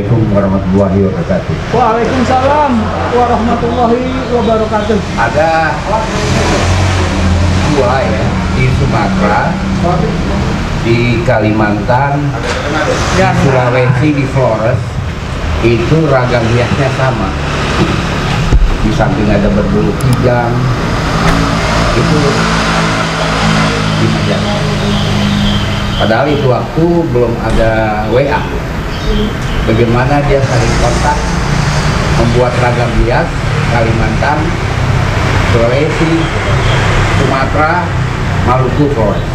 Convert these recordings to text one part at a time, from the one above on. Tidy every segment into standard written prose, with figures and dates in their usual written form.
Assalamualaikum warahmatullahi wabarakatuh. Waalaikumsalam warahmatullahi wabarakatuh. Ada dua ya di Sumatera, di Kalimantan, di Sulawesi, di Flores itu ragam hiasnya sama. Di samping ada berbulu kijang itu di Majalengka. Padahal itu waktu belum ada WA. Bagaimana dia saling kontak membuat ragam hias Kalimantan, Sulawesi, Sumatera, Maluku, Flores.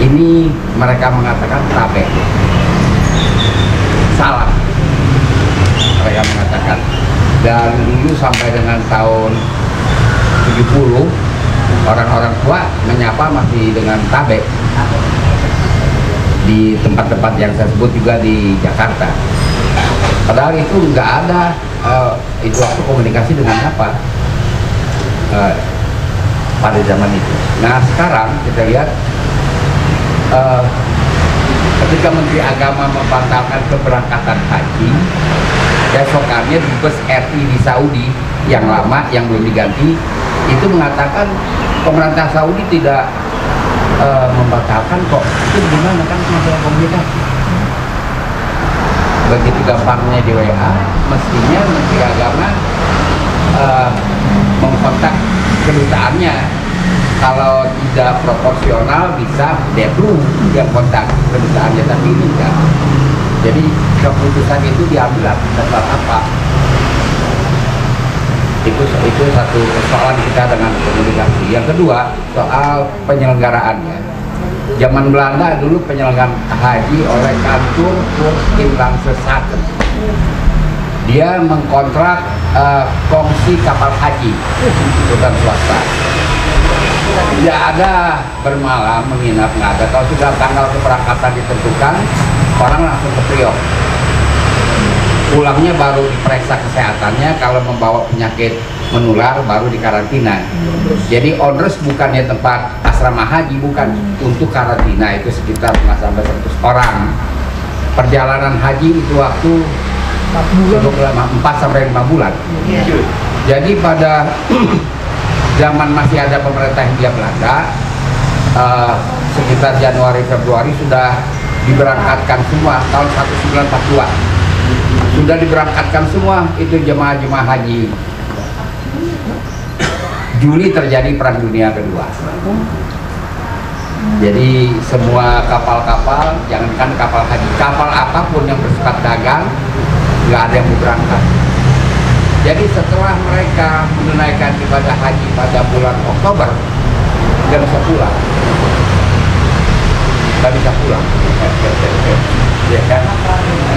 Ini mereka mengatakan tabe. Salah. Mereka mengatakan. Dan dulu sampai dengan tahun 70 orang-orang tua menyapa masih dengan tabe. Di tempat-tempat yang saya sebut juga di Jakarta. Padahal itu nggak ada itu waktu komunikasi dengan apa pada zaman itu. Nah sekarang kita lihat ketika Menteri Agama membatalkan keberangkatan haji, besokannya dubes RI di Saudi yang lama yang belum diganti itu mengatakan pemerintah Saudi tidak membatalkan kok. Itu gimana kan masalah komunikasi. Begitu gampangnya di WA, mestinya Menteri Agama mengkontak kedutaannya. Kalau tidak proporsional bisa Deplu yang kontak kedutaannya, tapi ini enggak. Jadi keputusan itu diambil atas apa? Itu satu persoalan kita dengan komunikasi. Yang kedua soal penyelenggaraannya. Zaman Belanda dulu penyelenggaraan haji oleh kantor Inlandse-Zaken. Dia mengkontrak kongsi kapal haji bukan swasta. Tidak ada bermalam menginap, nggak ada. Kalau sudah tanggal keberangkatan ditentukan, orang langsung ke Priok. Pulangnya baru diperiksa kesehatannya, kalau membawa penyakit menular baru dikarantina. Jadi on-rest bukannya tempat asrama haji, bukan untuk karantina itu sekitar 5 sampai 100 orang. Perjalanan haji itu waktu 4 sampai 5 bulan. Jadi pada zaman masih ada pemerintah Hindia Belanda, sekitar Januari Februari sudah diberangkatkan semua tahun 1942. Sudah diberangkatkan semua itu jemaah-jemaah haji. Juli terjadi Perang Dunia Kedua. Jadi semua kapal-kapal, jangankan kapal haji, kapal apapun yang bersifat dagang, nggak ada yang mau berangkat. Jadi setelah mereka menunaikan ibadah haji pada bulan Oktober, nggak bisa pulang. Nggak bisa pulang. Ya kan?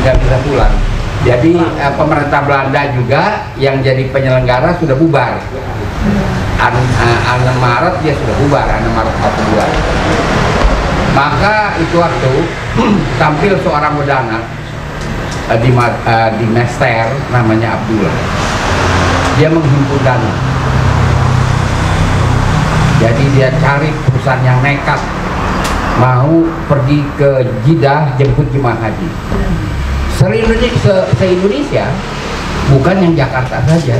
Nggak bisa pulang. Jadi pemerintah Belanda juga yang jadi penyelenggara sudah bubar. 6 Maret dia sudah bubar, 6 Maret 42. Maka itu waktu tampil seorang wedana di Mester namanya Abdullah. Dia menghimpun dana. Jadi dia cari perusahaan yang nekat mau pergi ke Jeddah jemput jemaah haji. Se-Indonesia, bukan yang Jakarta saja,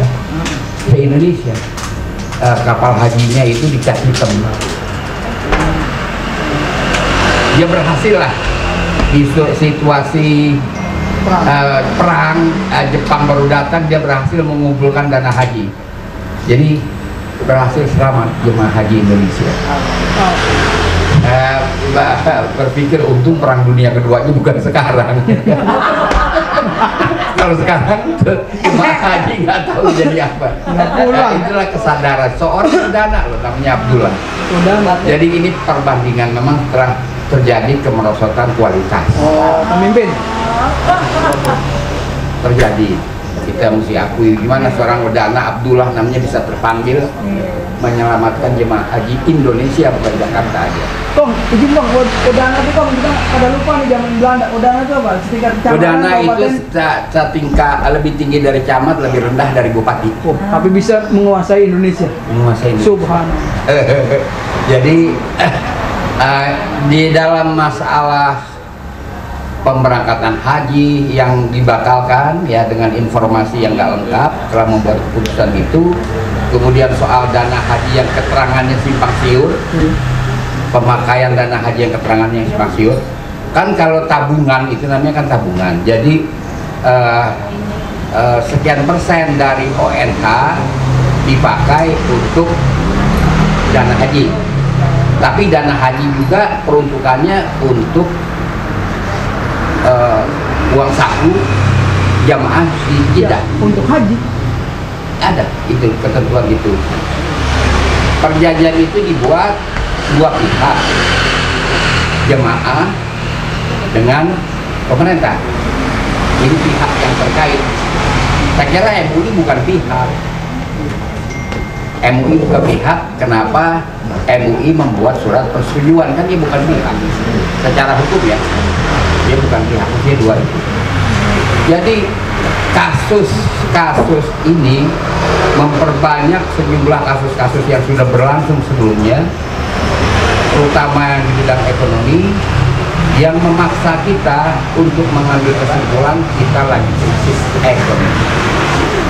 se-Indonesia kapal hajinya itu dicat hitam. Dia berhasil lah di situasi perang, Jepang baru datang, dia berhasil mengumpulkan dana haji. Jadi berhasil selamat jemaah haji Indonesia. Berpikir untung Perang Dunia Keduanya bukan sekarang. Kalau sekarang jemaah haji nggak tahu jadi apa. Itulah kesadaran seorang perdana loh, namanya Abdullah. Jadi ini perbandingan memang telah terjadi kemerosotan kualitas. Pemimpin terjadi. Kita mesti akui gimana seorang wedana Abdullah namanya bisa terpanggil menyelamatkan jemaah haji Indonesia, bukan Jakarta aja. Kong, izin Kong, Udana itu Kong, kita pada lupa nih zaman Belanda. Udana itu apa? Setingkat kecamatan, Udana itu kabupaten? tingkat lebih tinggi dari camat, lebih rendah dari bupati. Tapi bisa menguasai Indonesia. Menguasai Indonesia. Subhanallah. Jadi di dalam masalah pemberangkatan haji yang dibatalkan ya dengan informasi yang nggak lengkap telah membuat keputusan itu. Kemudian soal dana haji yang keterangannya simpang siur, pemakaian dana haji yang keterangannya simpang siur. Kan kalau tabungan itu namanya kan tabungan. Jadi sekian persen dari ONH dipakai untuk dana haji. Tapi dana haji juga peruntukannya untuk uang saku jamaah di Jeddah. Untuk haji Ada itu ketentuan itu. Perjanjian itu dibuat dua pihak, jemaah dengan pemerintah. Ini pihak yang terkait. Saya kira MUI bukan pihak. MUI bukan pihak. Kenapa MUI membuat surat persetujuan? Kan dia bukan pihak. Secara hukum ya, dia bukan pihak. Dia dua itu. Jadi kasus-kasus ini memperbanyak sejumlah kasus-kasus yang sudah berlangsung sebelumnya, terutama di bidang ekonomi, yang memaksa kita untuk mengambil kesimpulan kita lagi krisis ekonomi.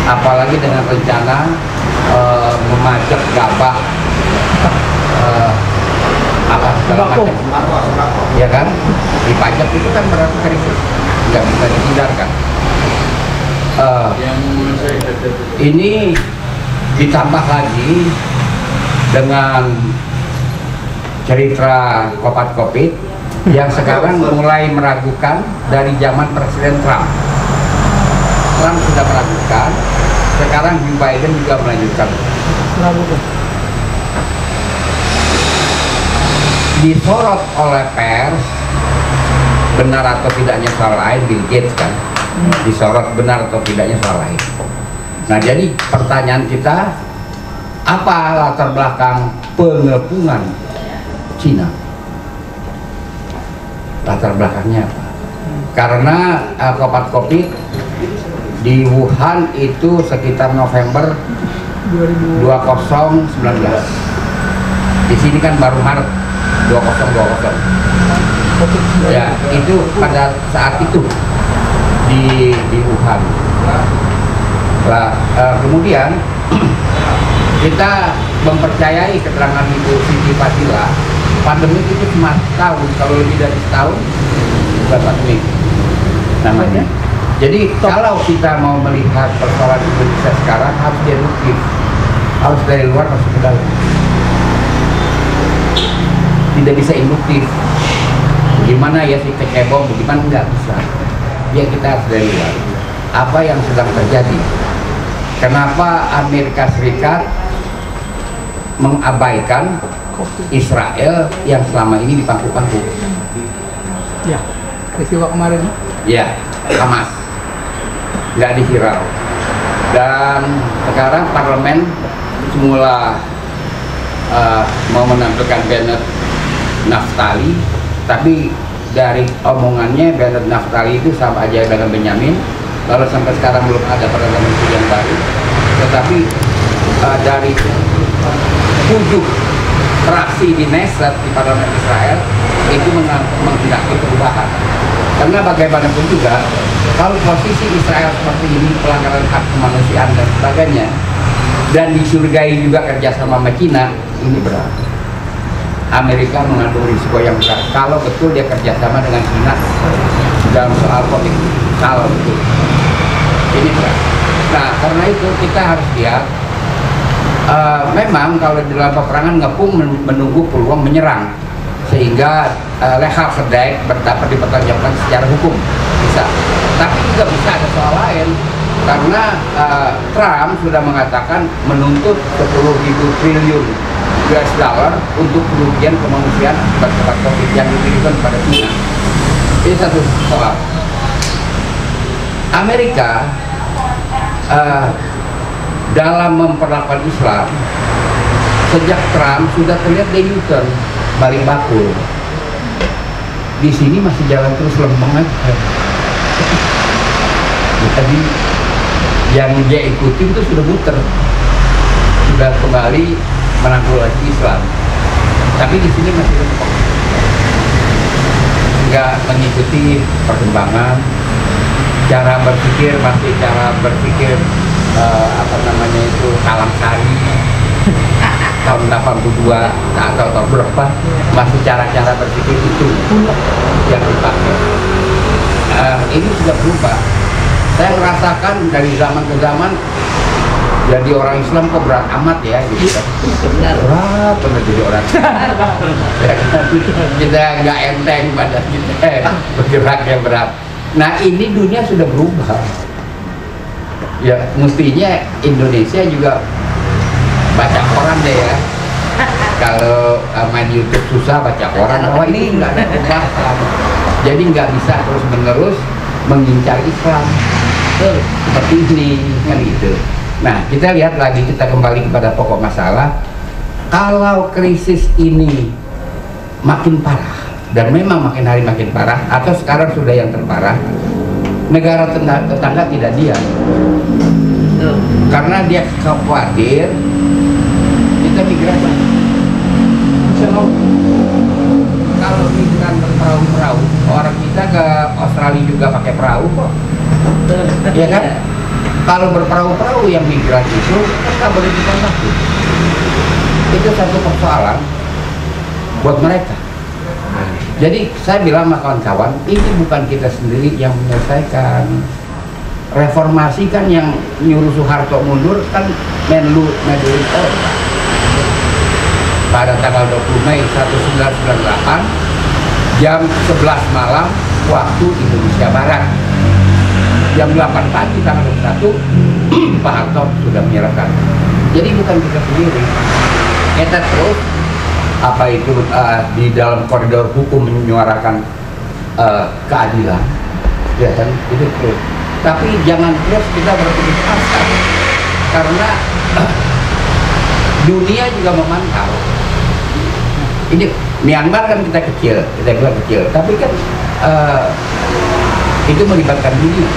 Apalagi dengan rencana memajak gabah apa segala macam, ya kan? Dipajak itu kan berarti krisis, nggak bisa dihindarkan. Ini ditambah lagi dengan cerita Covid yang sekarang mulai meragukan dari zaman Presiden Trump. Trump sudah meragukan, sekarang Joe Biden juga melanjutkan. Disorot oleh pers, benar atau tidaknya soal lain, Bill Gates kan disorot benar atau tidaknya soal lain. Nah, jadi pertanyaan kita, apa latar belakang pengepungan Cina? Latar belakangnya apa? Karena Covid di Wuhan itu sekitar November 2019. Di sini kan baru Maret 2020. Ya, itu pada saat itu di Wuhan. Nah, kemudian kita mempercayai keterangan Ibu Siti Fadila, pandemi itu cuma setahun, kalau lebih dari setahun bukan pandemi namanya. Jadi kalau kita mau melihat persoalan Indonesia sekarang harus deduktif, harus dari luar masuk ke dalam, tidak bisa induktif. Gimana ya si kecebong, bagaimana nggak bisa. Ya kita harus dari luar. Apa yang sedang terjadi? Kenapa Amerika Serikat mengabaikan Israel yang selama ini dipangku-pangku? ya, peristiwa kemarin. Ya, Hamas nggak dihirau. Dan sekarang parlemen semula mau menampilkan Bennett Naftali, tapi dari omongannya Bennett Naftali itu sama aja dengan Benyamin. Lalu sampai sekarang belum ada perdana menteri yang baru. Tetapi dari 7 fraksi di Knesset di parlemen Israel itu menghendaki perubahan. Karena bagaimanapun juga, kalau posisi Israel seperti ini, pelanggaran hak kemanusiaan dan sebagainya, dan disurgai juga kerjasama sama China, ini berat. Amerika mengandung risiko yang besar kalau betul dia kerjasama dengan China dalam soal politik. Kalau betul, ini berat. Nah, karena itu kita harus lihat, memang kalau di dalam peperangan ngepung menunggu peluang menyerang, sehingga lehal sedek dapat dipertanggungjawabkan secara hukum bisa. Tapi juga bisa ada soal lain, karena Trump sudah mengatakan menuntut 10.000 triliun US dollar untuk kerugian kemanusiaan akibat Covid yang diberikan pada China. Ini satu soal. Amerika dalam memperlakukan Islam sejak Trump sudah terlihat dia U-turn, balik bakul. Di sini masih jalan terus lempeng aja. Jadi yang dia ikutin itu sudah muter, sudah kembali menangkul lagi Islam. Tapi di sini masih lempeng. nggak mengikuti perkembangan, cara berpikir masih cara berpikir apa namanya itu kalang sari tahun 82 atau tahun berapa, masih cara-cara berpikir itu yang dipakai. Ini sudah berubah. Saya merasakan dari zaman ke zaman, jadi orang Islam kok berat amat ya gitu kan. Berat benar jadi orang kita nggak enteng badan kita, bergerak yang berat. Nah ini dunia sudah berubah ya, mestinya Indonesia juga baca koran deh ya. Kalau main YouTube susah baca koran, oh ini nggak ada perubahan. Jadi nggak bisa terus menerus mengincar Islam seperti ini kan gitu. Nah kita lihat lagi, kita kembali kepada pokok masalah. Kalau krisis ini makin parah, dan memang makin hari makin parah, atau sekarang sudah yang terparah, negara tetangga tidak diam, karena dia khawatir kita migrasi. Kalau migran berperahu-perahu, orang kita ke Australia juga pakai perahu kok, ya kan? Kalau berperahu-perahu yang migran itu kan nggak boleh ditangkap. Itu satu persoalan buat mereka. Jadi saya bilang sama kawan-kawan, ini bukan kita sendiri yang menyelesaikan. Reformasi kan yang nyuruh Soeharto mundur kan Menlu Medlin pada tanggal 20 Mei 1998 jam 11 malam waktu Indonesia Barat. Jam 8 pagi tanggal 21 Pak Harto sudah menyerahkan. Jadi bukan kita sendiri. Kita terus apa itu di dalam koridor hukum menyuarakan keadilan, ya kan, itu terus. Tapi jangan terus kita berputus asa, karena dunia juga memantau. Ini Myanmar kan kita bilang kecil, tapi kan itu melibatkan dunia.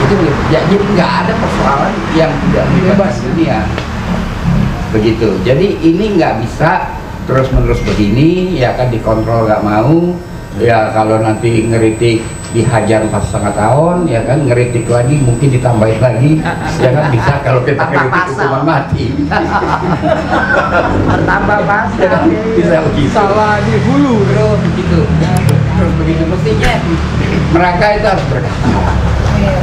Itu jadi nggak ada persoalan yang tidak melibatkan dunia. Begitu. Jadi ini nggak bisa terus-menerus begini, ya kan, dikontrol nggak mau. Ya kalau nanti ngeritik dihajar 4,5 tahun, ya kan, ngeritik lagi mungkin ditambahin lagi, ya kan, bisa kalau kita ngeritik hukuman mati. Tambah pasal, Ya kan? Bisa begitu. salah di hulu. Terus begitu. Terus begitu, mestinya mereka itu harus berkata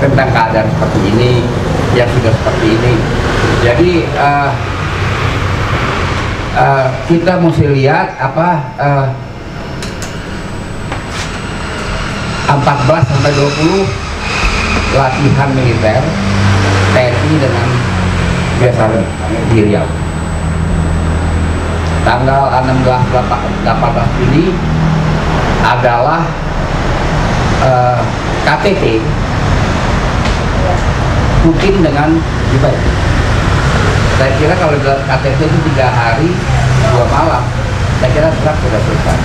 tentang keadaan seperti ini, yang sudah seperti ini. Jadi kita mesti lihat apa 14 sampai 20 latihan militer TNI dengan biasa di Riau. Tanggal 18 Juni adalah KTT Putin dengan Biden. Saya kira kalau dalam KTT itu 3 hari 2 malam, saya kira sudah selesai.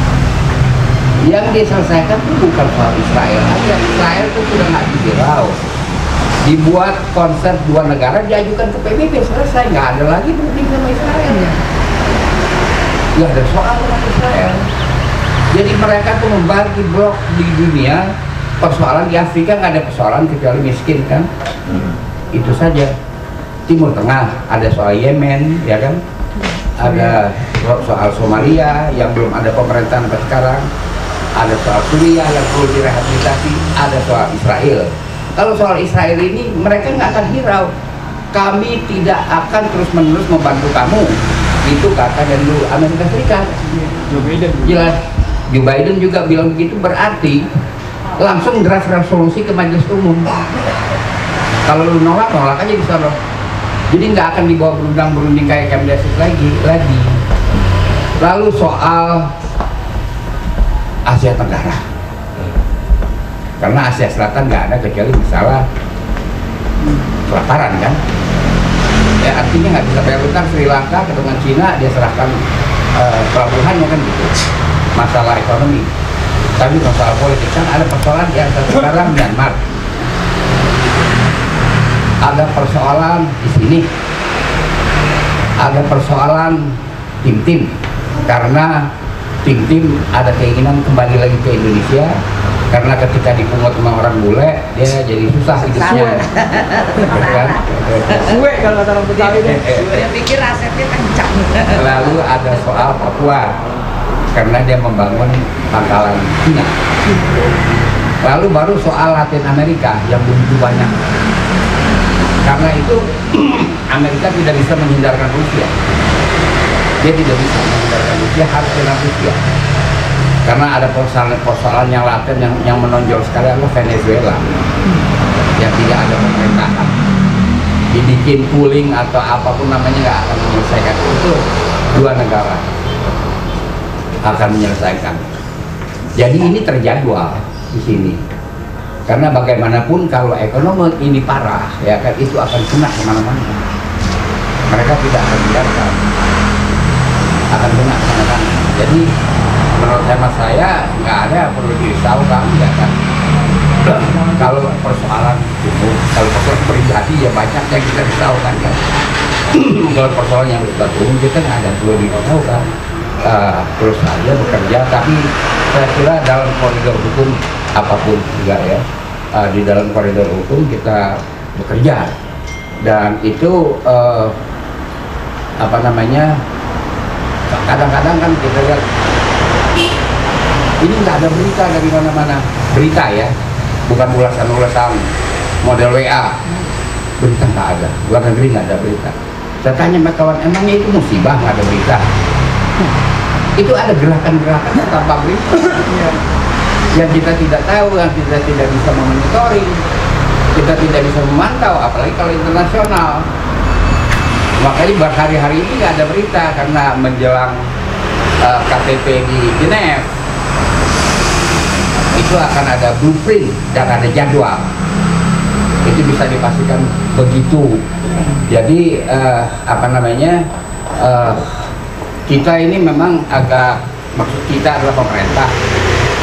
Yang diselesaikan itu bukan soal Israel aja. Israel itu sudah nggak di Riau. Dibuat konsep 2 negara, diajukan ke PBB, selesai, nggak ada lagi berunding sama Israel. Nggak ada soal sama Israel. Jadi mereka tuh membagi blok di dunia. Persoalan di Afrika nggak ada persoalan kecuali miskin kan. Itu saja. Timur Tengah ada soal Yemen, ya kan, ada soal Somalia yang belum ada pemerintahan sampai sekarang, ada soal Suriah yang perlu direhabilitasi, ada soal Israel. Kalau soal Israel ini mereka nggak akan hirau. Kami tidak akan terus-menerus membantu kamu, itu kata dari Amerika Serikat. Jelas. Joe Biden juga bilang begitu, berarti langsung draft resolusi ke Majelis Umum. Kalau lu nolak aja di sana. Jadi nggak akan dibawa berundang-berunding kayak Camp David lagi. Lalu soal Asia Tenggara, karena Asia Selatan nggak ada kecuali misalnya kelaparan kan, ya artinya nggak bisa bayar utang. Sri Lanka ketemu Cina, dia serahkan pelabuhannya kan gitu. Masalah ekonomi, tapi masalah politik kan ada persoalan di Asia Tenggara. Myanmar ada persoalan di sini, ada persoalan tim-tim karena tim ada keinginan kembali lagi ke Indonesia karena ketika dipungut sama orang bule dia jadi susah hidupnya. Kan? Suwe kalau kata orang Betawi deh. Dia pikir asetnya kencang. Lalu ada soal Papua karena dia membangun pangkalan Cina. Lalu baru soal Latin Amerika yang begitu banyak. Karena itu Amerika tidak bisa menghindarkan Rusia. Dia tidak bisa menghindarkan Rusia, harus dengan Rusia. Karena ada persoalan yang laten yang menonjol sekali adalah Venezuela yang tidak ada pemerintahan. Dibikin cooling atau apapun namanya nggak akan menyelesaikan itu. Dua negara akan menyelesaikan. Jadi ini terjadwal di sini. Karena bagaimanapun kalau ekonomi ini parah, ya kan itu akan kena kemana-mana. Mereka tidak akan biarkan, akan kena kemana-mana. Jadi menurut hemat saya nggak ada perlu dirisaukan, ya kan. Kalau persoalan umum, kalau persoalan pribadi ya banyak yang kita risaukan kan. Kalau persoalan yang bersifat umum kita nggak ada perlu dirisaukan. Terus saja bekerja, tapi saya kira dalam koridor hukum apapun juga ya, di dalam koridor hukum kita bekerja dan itu apa namanya, kadang-kadang kan kita lihat ini nggak ada berita dari mana-mana, berita ya, bukan ulasan-ulasan model WA, berita nggak ada, luar negeri nggak ada berita. Saya tanya sama kawan, emangnya itu musibah nggak ada berita? Itu ada gerakan-gerakan tanpa berita yang kita tidak tahu, yang kita tidak bisa memonitoring, kita tidak bisa memantau, apalagi kalau internasional. Makanya berhari-hari ini nggak ada berita karena menjelang KTT di Geneva itu akan ada blueprint dan ada jadwal. Itu bisa dipastikan begitu. Jadi apa namanya, kita ini memang agak, maksud kita adalah pemerintah,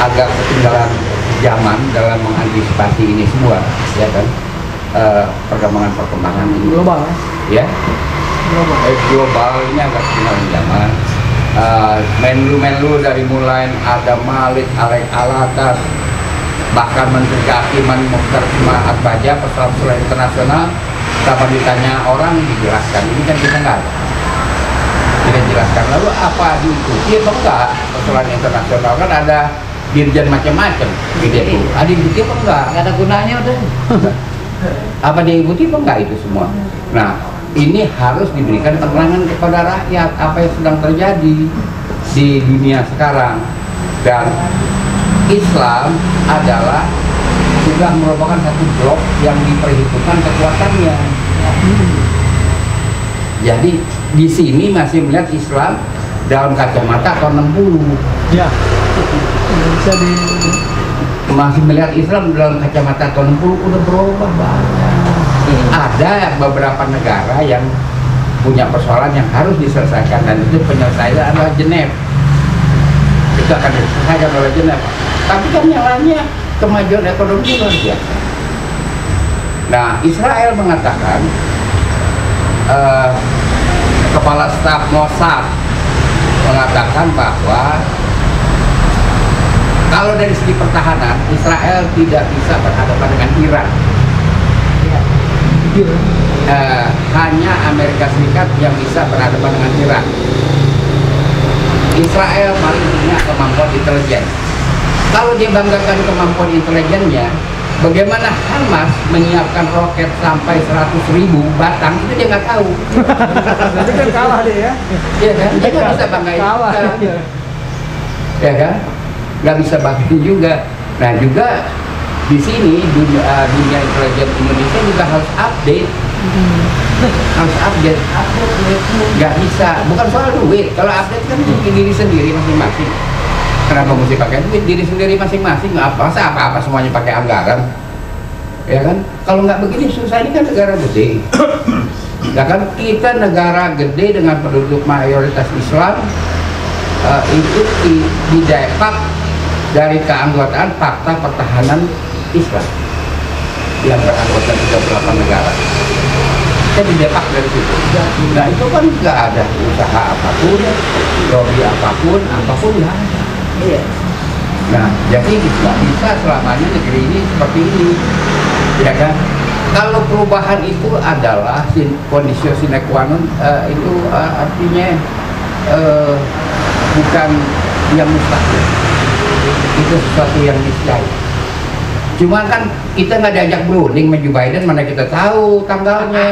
agak ketinggalan zaman dalam mengantisipasi ini semua, ya kan, perkembangan ini. Global Ya, global. Global ini agak ketinggalan zaman. Menlu dari mulai ada Malik, Alek Alatas, bahkan Menteri Kehakiman Mukhtar Ismail Baja, persoalan internasional, kapan ditanya orang dijelaskan, ini kan kita nggak ada. Kita jelaskan, lalu apa diikuti atau enggak persoalan internasional, kan ada dirjen macam-macam gitu. Ada diikuti apa enggak? Nggak ada gunanya udah. Apa diikuti apa enggak itu semua? Nah, ini harus diberikan keterangan kepada rakyat apa yang sedang terjadi di dunia sekarang. Dan Islam adalah sudah merupakan satu blok yang diperhitungkan kekuatannya. Jadi di sini masih melihat Islam dalam kacamata tahun 60. Ya. Bisa di Masih melihat Islam dalam kacamata tahun 60, udah berubah banyak. Ada beberapa negara yang punya persoalan yang harus diselesaikan, dan itu penyelesaian adalah Geneva. Itu akan diselesaikan oleh Geneva. Tapi kan nyalanya kemajuan ekonomi luar biasa. Nah, Israel mengatakan, Kepala Staf Mossad mengatakan bahwa kalau dari segi pertahanan Israel tidak bisa berhadapan dengan Iran. Hanya Amerika Serikat yang bisa berhadapan dengan Iran. Israel paling punya kemampuan intelijen. Kalau dia banggakan kemampuan intelijennya, bagaimana Hamas menyiapkan roket sampai 100.000 batang, itu dia nggak tahu. Berarti kan kalah dia ya. Iya kan? Dia nggak bisa banggain Kalah. kita. Ya kan? Nggak bisa banggain juga. Nah juga di sini dunia intelijen Indonesia juga harus update. Harus update. Nggak bisa. Bukan soal duit. Kalau update kan diri sendiri masing-masing. Kenapa mesti pakai duit? Diri sendiri masing-masing. Masa apa-apa semuanya pakai anggaran, ya kan? Kalau nggak begini susah. Ini kan negara gede. Ya kan, kita negara gede dengan penduduk mayoritas Islam, itu didepak dari keanggotaan Fakta Pertahanan Islam yang beranggota 38 negara. Kita didepak dari situ. Nah itu kan nggak ada usaha apapun, lobby apapun nggak ada. Iya. Nah, jadi nggak bisa selamanya negeri ini seperti ini, ya kan? Kalau perubahan itu adalah kondisi sine qua non, itu artinya bukan yang mustahil, itu sesuatu yang niscaya. Cuma kan kita nggak diajak berunding sama Joe Biden, mana kita tahu tanggalnya.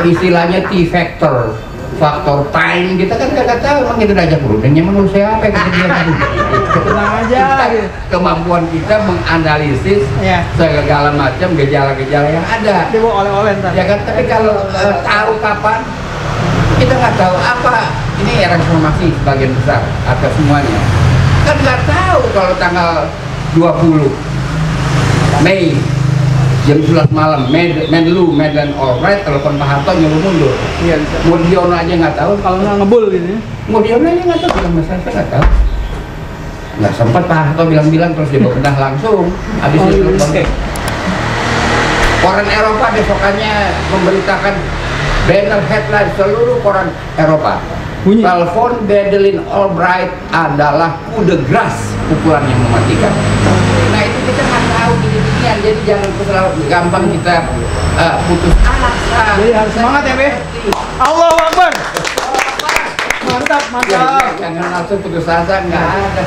Istilahnya T-factor, faktor time, kita kan nggak tahu. Emang kita diajak berundingnya menurut siapa? Kata dia tadi. Tenang aja. Kemampuan kita menganalisis segala macam gejala-gejala yang ada. Dia bawa oleh-oleh ntar. Ya kan, tapi kalau tahu kapan, kita nggak tahu apa. Ini era informasi sebagian besar atau semuanya. Kan nggak tahu kalau tanggal 20 Mei jam 11 malam, Menlu, Medan Albright telepon Pak Harto nyuruh mundur. Iya. Murdiono aja nggak tahu. Kalau nggak ngebul gitu ya. Murdiono aja nggak tahu, bilang saya nggak tahu. Nggak sempat Pak Harto bilang-bilang, terus dia bebenah langsung. Habis itu telepon. Koran Eropa besokannya memberitakan banner headline seluruh koran Eropa. Bunyi. Telepon Madeleine Albright adalah coup de grace, pukulan yang mematikan. Nah itu kita nggak tahu gini-ginian, jadi jangan gampang kita putus asa. Jadi harus semangat ya, Be. Allahu Akbar. Mantap, Ya, mantap. jangan langsung putus asa, nggak ada,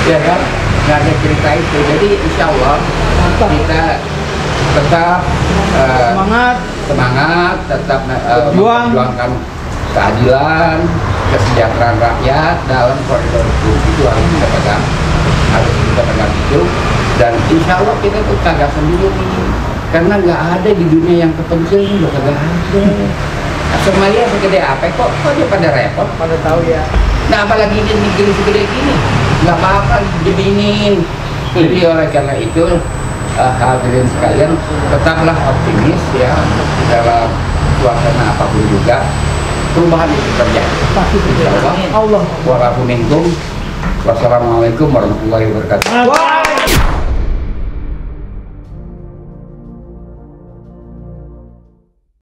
ya kan? Nggak ada cerita itu. Jadi insya Allah Mantap. kita tetap semangat, tetap memperjuangkan keadilan, kesejahteraan rakyat dalam koridor hukum. Itu harus kita pegang, itu. Dan insya Allah kita tuh kagak sendiri, karena nggak ada di dunia yang kepencil ini, udah kagak ada. Somalia segede apa kok dia pada repot. Pada tahu ya. Nah apalagi ini negeri segede gini, nggak apa-apa dijeminin. Jadi oleh karena itu hadirin sekalian, tetaplah optimis ya dalam suasana apapun juga. Perubahan itu terjadi. Pasti Insya Allah. Allah. Wassalamualaikum warahmatullahi wabarakatuh. Wah.